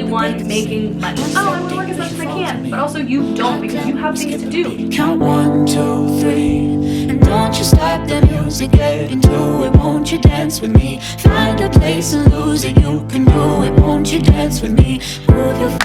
one making money. Oh, I want to work as much as I can, but also you don't because you have things to do. Count 1, 2, 3, and don't you stop the music, get into it, won't you dance with me? Find a place and lose it, you can do it, won't you dance with me? Move your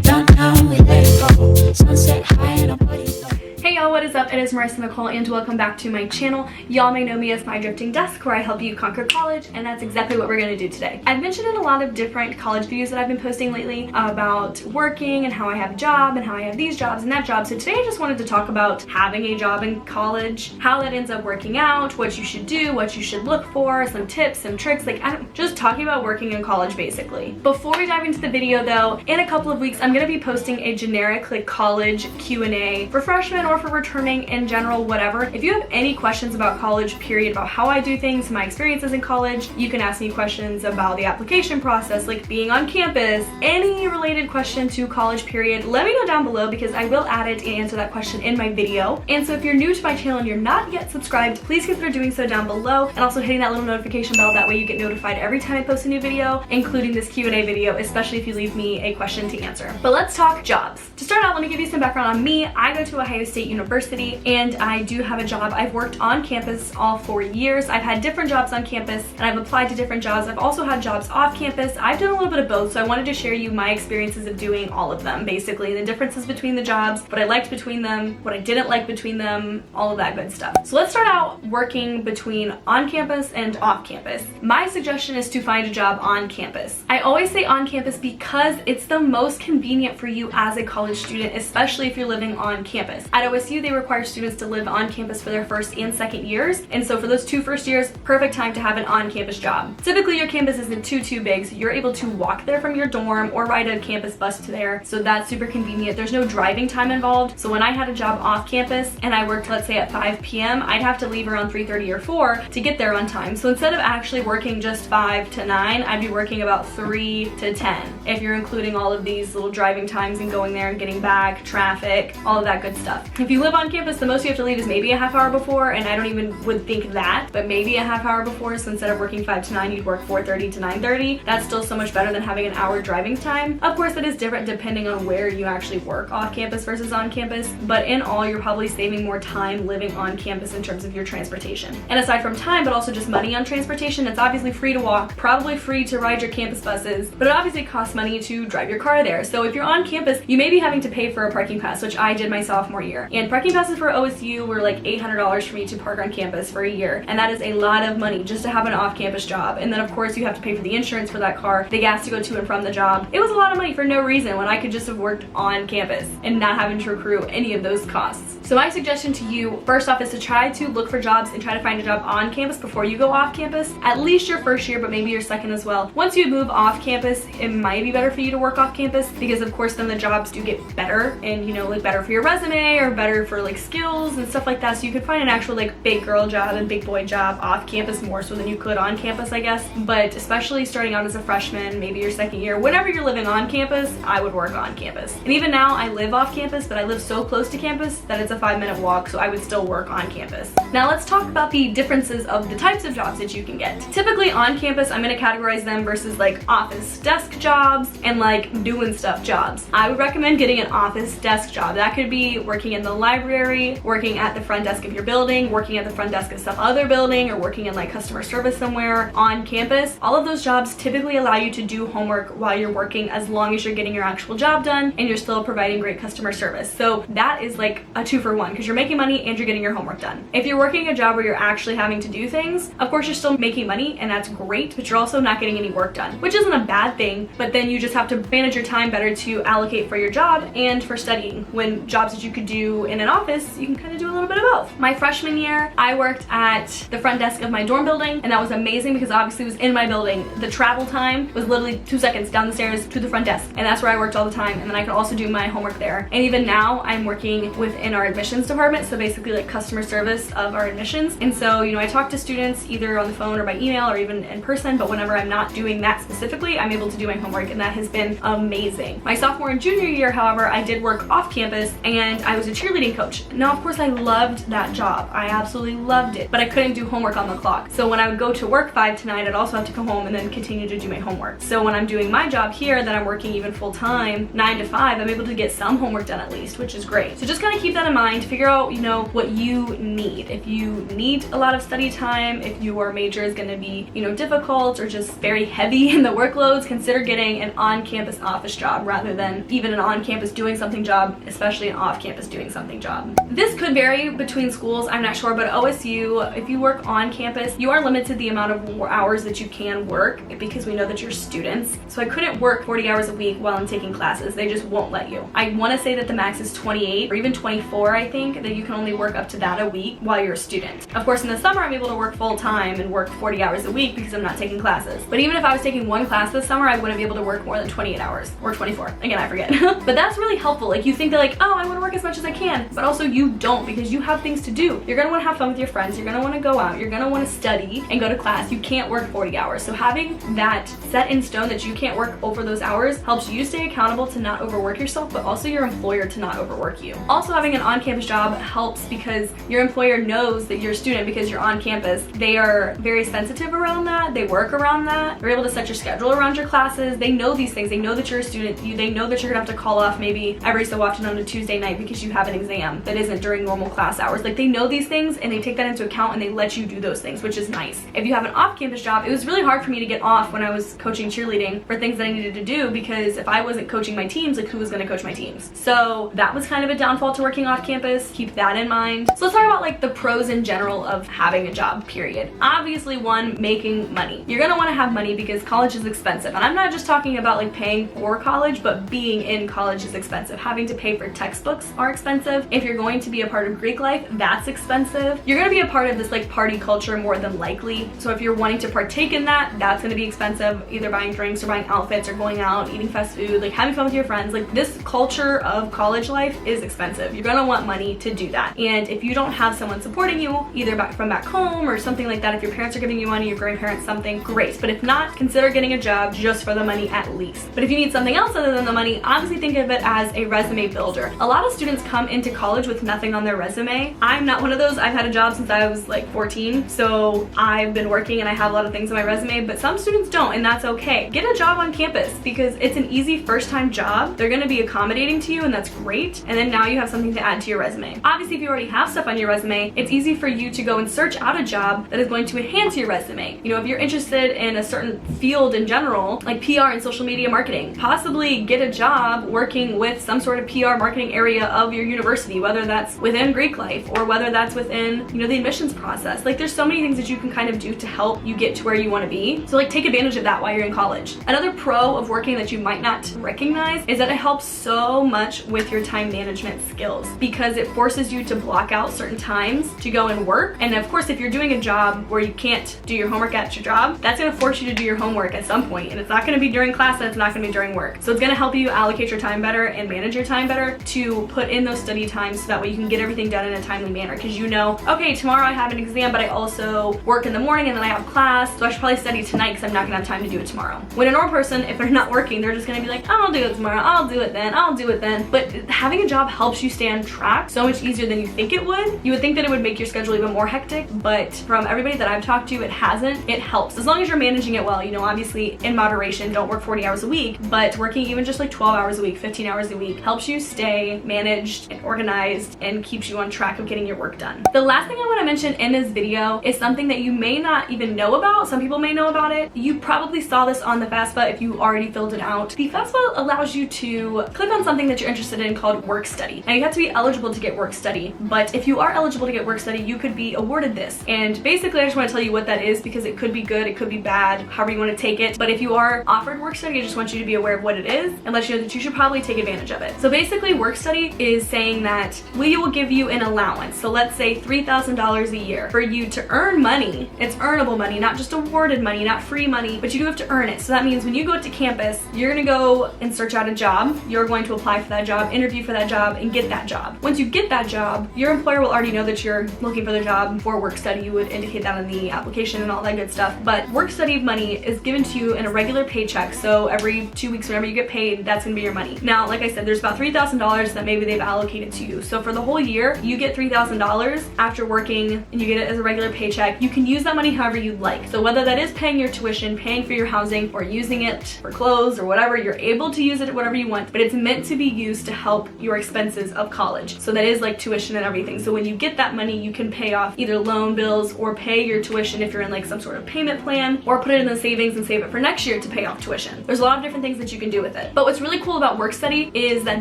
down now, we let go, sunset high and our bodies low. Hey y'all, what is up? It is Marissa Nicole and welcome back to my channel. Y'all may know me as my drifting desk where I help you conquer college, and that's exactly what we're going to do today. I've mentioned in a lot of different college videos that I've been posting lately about working and how I have a job and how I have these jobs and that job. So today I just wanted to talk about having a job in college, how that ends up working out, what you should do, what you should look for, some tips, some tricks, just talking about working in college basically. Before we dive into the video though, in a couple of weeks I'm going to be posting a generic college Q&A for freshmen or for returning in general, whatever. If you have any questions about college, period, about how I do things, my experiences in college, you can ask me questions about the application process, like being on campus, any related question to college, period. Let me know down below because I will add it and answer that question in my video. And so if you're new to my channel and you're not yet subscribed, please consider doing so down below and also hitting that little notification bell. That way you get notified every time I post a new video, including this Q&A video, especially if you leave me a question to answer. But let's talk jobs. To start out, let me give you some background on me. I go to Ohio State University and I do have a job. I've worked on campus all 4 years. I've had different jobs on campus and I've applied to different jobs. I've also had jobs off campus. I've done a little bit of both, so I wanted to share you my experiences of doing all of them, basically the differences between the jobs, what I liked between them, what I didn't like between them, all of that good stuff. So let's start out working between on campus and off campus. My suggestion is to find a job on campus. I always say on campus because it's the most convenient for you as a college student, especially if you're living on campus. At OSU, they require students to live on campus for their first and second years, and so for those 2 first years, perfect time to have an on-campus job. Typically your campus isn't too big, so you're able to walk there from your dorm or ride a campus bus to there, so that's super convenient. There's no driving time involved, so when I had a job off campus and I worked, let's say at 5 p.m., I'd have to leave around 3:30 or 4 to get there on time. So instead of actually working just 5 to 9, I'd be working about 3 to 10 if you're including all of these little driving times and going there and getting back, traffic, all of that good stuff. If you live on campus, the most you have to leave is maybe a half hour before, and I don't even would think that, but maybe a half hour before, so instead of working 5 to 9, you'd work 4:30 to 9:30. That's still so much better than having an hour driving time. Of course, that is different depending on where you actually work off campus versus on campus, but in all, you're probably saving more time living on campus in terms of your transportation. And aside from time, but also just money on transportation, it's obviously free to walk, probably free to ride your campus buses, but it obviously costs money to drive your car there. So if you're on campus, you may be having to pay for a parking pass, which I did my sophomore year. And parking passes for OSU were like $800 for me to park on campus for a year, and that is a lot of money just to have an off-campus job. And then of course you have to pay for the insurance for that car, the gas to go to and from the job. It was a lot of money for no reason when I could just have worked on campus and not having to accrue any of those costs. So my suggestion to you, first off, is to try to look for jobs and try to find a job on campus before you go off campus, at least your first year, but maybe your second as well. Once you move off campus, it might be better for you to work off campus because of course then the jobs do get better and better for your resume or better for skills and stuff like that. So you could find an actual big girl job and big boy job off campus more so than you could on campus, I guess. But especially starting out as a freshman, maybe your second year, whenever you're living on campus, I would work on campus. And even now I live off campus, but I live so close to campus that it's a 5-minute walk, so I would still work on campus. Now let's talk about the differences of the types of jobs that you can get. Typically on campus, I'm going to categorize them versus office desk jobs and doing stuff jobs. I would recommend getting an office desk job. That could be working in the library, working at the front desk of your building, working at the front desk of some other building, or working in customer service somewhere on campus. All of those jobs typically allow you to do homework while you're working, as long as you're getting your actual job done and you're still providing great customer service. So that is a 2-for-1 because you're making money and you're getting your homework done. If you're working a job where you're actually having to do things, of course you're still making money and that's great, but you're also not getting any work done, which isn't a bad thing, but then you just have to manage your time better to allocate for your job and for studying, when jobs that you could do in an office, you can kind of do a little bit of both. My freshman year, I worked at the front desk of my dorm building, and that was amazing because obviously it was in my building. The travel time was literally 2 seconds down the stairs to the front desk, and that's where I worked all the time, and then I could also do my homework there. And even now, I'm working within our admissions department, so basically customer service of our admissions. And so, I talk to students either on the phone or by email or even in person, but whenever I'm not doing that specifically, I'm able to do my homework, and that has been amazing. My sophomore and junior year, however, I did work off campus, and I was a cheerleading coach. coach. Now, of course, I loved that job. I absolutely loved it, but I couldn't do homework on the clock. So when I would go to work 5 to 9, I'd also have to come home and then continue to do my homework. So when I'm doing my job here, that I'm working even full time, 9 to 5, I'm able to get some homework done at least, which is great. So just kind of keep that in mind. Figure out, you know, what you need. If you need a lot of study time, if your major is going to be, you know, difficult or just very heavy in the workloads, consider getting an on-campus office job rather than even an on-campus doing something job, especially an off-campus doing something job. This could vary between schools, I'm not sure, but at OSU, if you work on campus, you are limited the amount of hours that you can work because we know that you're students. So I couldn't work 40 hours a week while I'm taking classes. They just won't let you. I want to say that the max is 28 or even 24, I think, that you can only work up to that a week while you're a student. Of course, in the summer, I'm able to work full time and work 40 hours a week because I'm not taking classes. But even if I was taking one class this summer, I wouldn't be able to work more than 28 hours or 24. Again, I forget. But that's really helpful. Like, you think that like, oh, I want to work as much as I can, but also you don't, because you have things to do. You're going to want to have fun with your friends. You're going to want to go out. You're going to want to study and go to class. You can't work 40 hours. So having that set in stone that you can't work over those hours helps you stay accountable to not overwork yourself, but also your employer to not overwork you. Also, having an on-campus job helps because your employer knows that you're a student because you're on campus. They are very sensitive around that. They work around that. They're able to set your schedule around your classes. They know these things. They know that you're a student. They know that you're gonna have to call off maybe every so often on a Tuesday night because you have an exam that isn't during normal class hours. Like, they know these things and they take that into account and they let you do those things, which is nice. If you have an off-campus job, it was really hard for me to get off when I was coaching cheerleading for things that I needed to do, because if I wasn't coaching my teams, like, who was gonna coach my teams? So that was kind of a downfall to working off campus. Keep that in mind. So let's talk about like the pros in general of having a job, period. Obviously, one, making money. You're gonna wanna have money because college is expensive. And I'm not just talking about like paying for college, but being in college is expensive. Having to pay for textbooks are expensive. If you're going to be a part of Greek life, that's expensive. You're gonna be a part of this like party culture more than likely. So if you're wanting to partake in that, that's gonna be expensive, either buying drinks or buying outfits or going out, eating fast food, like having fun with your friends. Like, this culture of college life is expensive. You're gonna want money to do that. And if you don't have someone supporting you, either from back home or something like that, if your parents are giving you money, your grandparents, something, great. But if not, consider getting a job just for the money at least. But if you need something else other than the money, obviously think of it as a resume builder. A lot of students come into college with nothing on their resume. I'm not one of those. I've had a job since I was like 14, so I've been working and I have a lot of things on my resume, but some students don't, and that's okay. Get a job on campus because it's an easy first-time job. They're gonna be accommodating to you, and that's great. And then now you have something to add to your resume. Obviously, if you already have stuff on your resume, it's easy for you to go and search out a job that is going to enhance your resume. You know, if you're interested in a certain field in general, like PR and social media marketing, possibly get a job working with some sort of PR marketing area of your university, whether that's within Greek life or whether that's within, you know, the admissions process. Like, there's so many things that you can kind of do to help you get to where you want to be. So like, take advantage of that while you're in college. Another pro of working that you might not recognize is that it helps so much with your time management skills, because it forces you to block out certain times to go and work. And of course, if you're doing a job where you can't do your homework at your job, that's going to force you to do your homework at some point, and it's not going to be during class and it's not going to be during work. So it's going to help you allocate your time better and manage your time better to put in those study times so that way you can get everything done in a timely manner, because you know, okay, tomorrow I have an exam, but I also work in the morning and then I have class, so I should probably study tonight because I'm not going to have time to do it tomorrow. When a normal person, if they're not working, they're just going to be like, I'll do it tomorrow, I'll do it then, I'll do it then. But having a job helps you stay on track so much easier than you think it would. You would think that it would make your schedule even more hectic, but from everybody that I've talked to, it hasn't. It helps as long as you're managing it well. You know, obviously in moderation, don't work 40 hours a week, but working even just like 12 hours a week, 15 hours a week helps you stay managed and organized and keeps you on track of getting your work done. The last thing I want to mention in this video is something that you may not even know about. Some people may know about it. You probably saw this on the FAFSA if you already filled it out. The FAFSA allows you to click on something that you're interested in called work study. Now, you have to be eligible to get work study, but if you are eligible to get work study, you could be awarded this. And basically, I just want to tell you what that is because it could be good, it could be bad, however you want to take it. But if you are offered work study, I just want you to be aware of what it is and let you know that you should probably take advantage of it. So basically, work study is saying that we will give you an allowance. So let's say $3,000 a year for you to earn money. It's earnable money, not just awarded money, not free money, but you do have to earn it. So that means when you go to campus, you're going to go and search out a job. You're going to apply for that job, interview for that job, and get that job. Once you get that job, your employer will already know that you're looking for the job for work study. You would indicate that in the application and all that good stuff. But work study money is given to you in a regular paycheck. So every 2 weeks, whenever you get paid, that's going to be your money. Now, like I said, there's about $3,000 that maybe they've allocated to you. you. So for the whole year, you get $3,000 after working, and you get it as a regular paycheck. You can use that money however you'd like. So whether that is paying your tuition, paying for your housing, or using it for clothes or whatever, you're able to use it whatever you want, but it's meant to be used to help your expenses of college. So that is like tuition and everything. So when you get that money, you can pay off either loan bills or pay your tuition if you're in like some sort of payment plan, or put it in the savings and save it for next year to pay off tuition. There's a lot of different things that you can do with it. But what's really cool about work study is that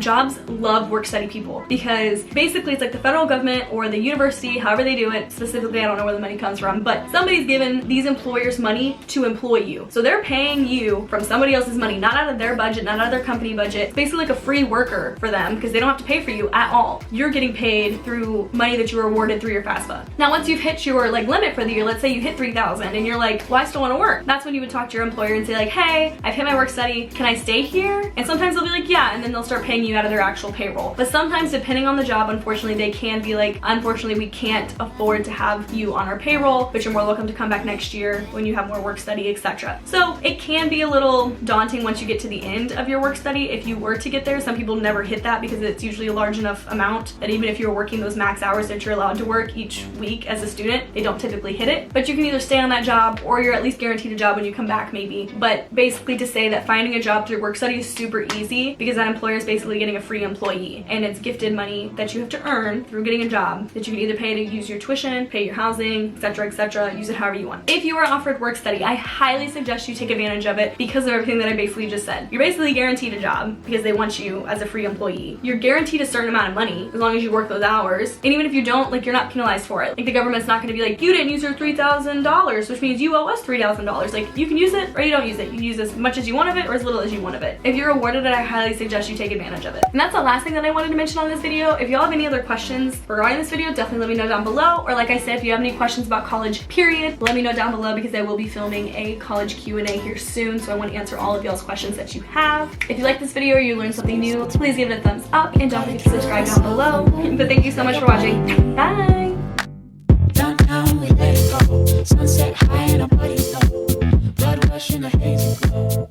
jobs love work study people, because basically it's like the federal government or the university, however they do it. Specifically, I don't know where the money comes from, but somebody's given these employers money to employ you. So they're paying you from somebody else's money, not out of their budget, not out of their company budget. It's basically like a free worker for them, because they don't have to pay for you at all. You're getting paid through money that you were awarded through your FAFSA. Now, once you've hit your like limit for the year, let's say you hit 3,000 and you're like, well, I still want to work. That's when you would talk to your employer and say like, hey, I've hit my work study. Can I stay here? And sometimes they'll be like, yeah, and then they'll start paying you out of their actual payroll. But sometimes, depending on the job, unfortunately, they can be like, unfortunately, we can't afford to have you on our payroll, but you're more welcome to come back next year when you have more work study, etc. So it can be a little daunting once you get to the end of your work study. If you were to get there, some people never hit that because it's usually a large enough amount that even if you're working those max hours that you're allowed to work each week as a student, they don't typically hit it. But you can either stay on that job, or you're at least guaranteed a job when you come back, maybe. But basically, to say that finding a job through work study is super easy, because that employer is basically getting a free employee, and it's gifted money that you have to earn through getting a job that you can either pay to use your tuition, pay your housing, etc., etc. Use it however you want. If you are offered work study, I highly suggest you take advantage of it because of everything that I basically just said. You're basically guaranteed a job because they want you as a free employee. You're guaranteed a certain amount of money as long as you work those hours, and even if you don't, like, you're not penalized for it. Like, the government's not going to be like, you didn't use your $3,000, which means you owe us $3,000. Like, you can use it or you don't use it. You can use as much as you want of it or as little as you want of it. If you're awarded it, I highly suggest you take advantage of it. And that's the last thing that I wanted to mention on this video. If y'all have any other questions regarding this video, definitely let me know down below. Or like I said, if you have any questions about college, period, let me know down below, because I will be filming a college Q&A here soon, so I want to answer all of y'all's questions that you have. If you like this video or you learned something new, please give it a thumbs up, and don't forget to subscribe down below. But thank you so much for watching. Bye! Downtown we let it go. Sunset high and our bodies low. Blood rush in a hazy glow.